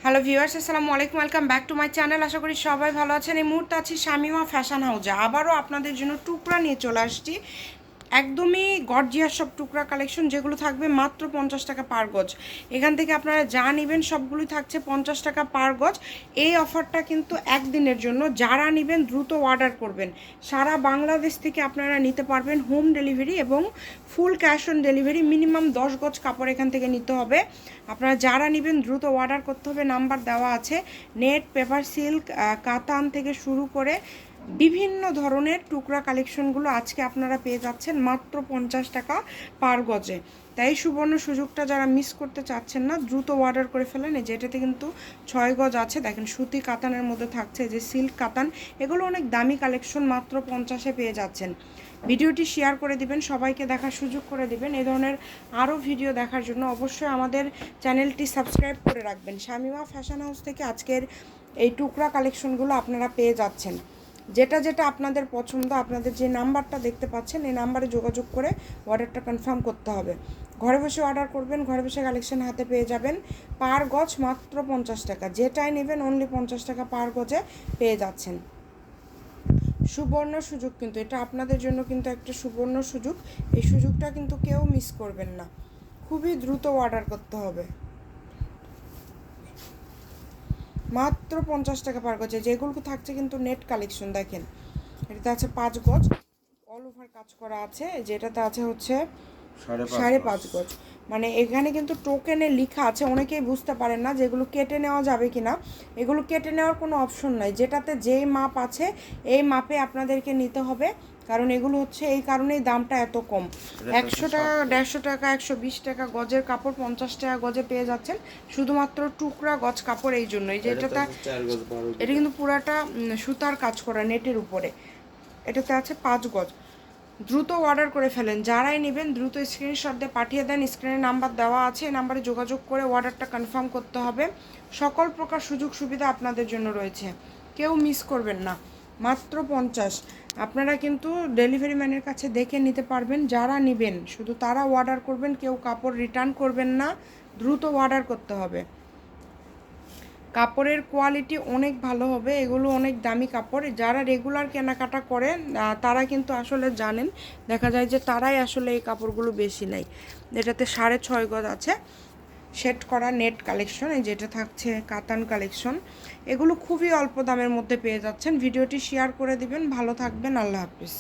Hello viewers, আসসালামু আলাইকুম। Welcome back to my channel. আশা করি সবাই ভালো আছেন। এই মুহূর্তে আছি শামিমা ফ্যাশন হাউসে। আবারও আপনাদের জন্য টুকরা নিয়ে চলে আসছি। একদমই গর্জিয়াস সব টুকরা কালেকশন, যেগুলো থাকবে মাত্র 50 টাকা পার গজ। এখান থেকে আপনারা যা নেবেন সবগুলোই থাকছে 50 টাকা পার গজ। এই অফারটা কিন্তু একদিনের জন্য। যারা নেবেন দ্রুত অর্ডার করবেন। সারা বাংলাদেশ থেকে আপনারা নিতে পারবেন হোম ডেলিভারি এবং full cash on delivery. Minimum 10 গজ কাপড় এখান থেকে নিতে হবে। আপনারা যারা নেবেন দ্রুত অর্ডার করতে হবে। নাম্বার দেওয়া আছে। নেট, পেপার সিল্ক, কাতান থেকে শুরু করে বিভিন্ন ধরনের টুকরা কালেকশনগুলো আজকে আপনারা পেয়ে যাচ্ছেন মাত্র 50 টাকা পার গজে। তাই সুবর্ণ সুযোগটা যারা মিস করতে চাচ্ছেন না, দ্রুত অর্ডার করে ফেলেন। এই যেটাতে কিন্তু 6 গজ আছে, দেখেন সুতি কাতানের মধ্যে থাকছে, যে সিল্ক কাতান, এগুলো অনেক দামি কালেকশন, মাত্র 50-এ পেয়ে যাচ্ছেন। ভিডিওটি শেয়ার করে দিবেন, সবাইকে দেখার সুযোগ করে দিবেন। এই ধরনের আরও ভিডিও দেখার জন্য অবশ্যই আমাদের চ্যানেলটি সাবস্ক্রাইব করে রাখবেন। শামিমা ফ্যাশন হাউস থেকে আজকের এই টুকরা কালেকশনগুলো আপনারা পেয়ে যাচ্ছেন। যেটা যেটা আপনাদের পছন্দ, আপনাদের যে নাম্বারটা দেখতে পাচ্ছেন এই নাম্বারে যোগাযোগ করে অর্ডারটা কনফার্ম করতে হবে। ঘরে বসে অর্ডার করবেন, ঘরে বসে কালেকশন হাতে পেয়ে যাবেন। পার গজ মাত্র 50 টাকা। যেটাই নেবেন অনলি 50 টাকা পার গজে পেয়ে যাচ্ছেন। সুবর্ণ সুযোগ, কিন্তু এটা আপনাদের জন্য কিন্তু একটা সুবর্ণ সুযোগ। এই সুযোগটা কিন্তু কেউ মিস করবেন না। খুবই দ্রুত অর্ডার করতে হবে। মাত্র 50 টাকা পার গজে। যেগুলো থাকছে কিন্তু নেট কালেকশন, দেখেন এটাতে আছে 5 গজ, অল ওভার কাজ করা আছে। যেটাতে আছে হচ্ছে 5.5 গজ। মানে এখানে কিন্তু টোকেনে লেখা আছে, অনেকেই বুঝতে পারেন না যেগুলো কেটে নেওয়া যাবে কি না। এগুলো কেটে নেওয়ার কোনো অপশন নাই। যেটাতে যেই মাপ আছে এই মাপে আপনাদেরকে নিতে হবে, কারণ এগুলো হচ্ছে এই কারণেই দামটা এত কম। 100 টাকা, 150 টাকা, 120 টাকা গজের কাপড় 50 টাকা গজে পেয়ে যাচ্ছেন, শুধুমাত্র টুকরা গজ কাপড়। এই জন্যই যে এটা কিন্তু পুরাটা সুতার কাজ করা নেটের উপরে। এটাতে আছে 5 গজ। দ্রুত অর্ডার করে ফেলেন। যারাই নেবেন দ্রুত স্ক্রিনশট দিয়ে পাঠিয়ে দেন। স্ক্রিনে নাম্বার দেওয়া আছে, এই নাম্বারে যোগাযোগ করে অর্ডারটা কনফার্ম করতে হবে। সকল প্রকার সুযোগ সুবিধা আপনাদের জন্য রয়েছে, কেউ মিস করবেন না। মাত্র 50। আপনারা কিন্তু ডেলিভারি ম্যানের কাছে দেখে নিতে পারবেন। যারা নেবেন শুধু তারা অর্ডার করবেন, কেউ কাপড় রিটার্ন করবেন না। দ্রুত অর্ডার করতে হবে। কাপড়ের কোয়ালিটি অনেক ভালো হবে, এগুলো অনেক দামি কাপড়। যারা রেগুলার কেনাকাটা করেন তারা কিন্তু আসলে জানেন, দেখা যায় যে তারাই আসলে এই কাপড়গুলো বেশি নেয়। এটাতে 6.5 গজ আছে, সেট করা নেট কালেকশন। এই যেটা থাকছে কাতান কালেকশন। এগুলো খুবই অল্প দামের মধ্যে পেয়ে যাচ্ছেন। ভিডিওটি শেয়ার করে দিবেন। ভালো থাকবেন, আল্লাহ হাফিজ।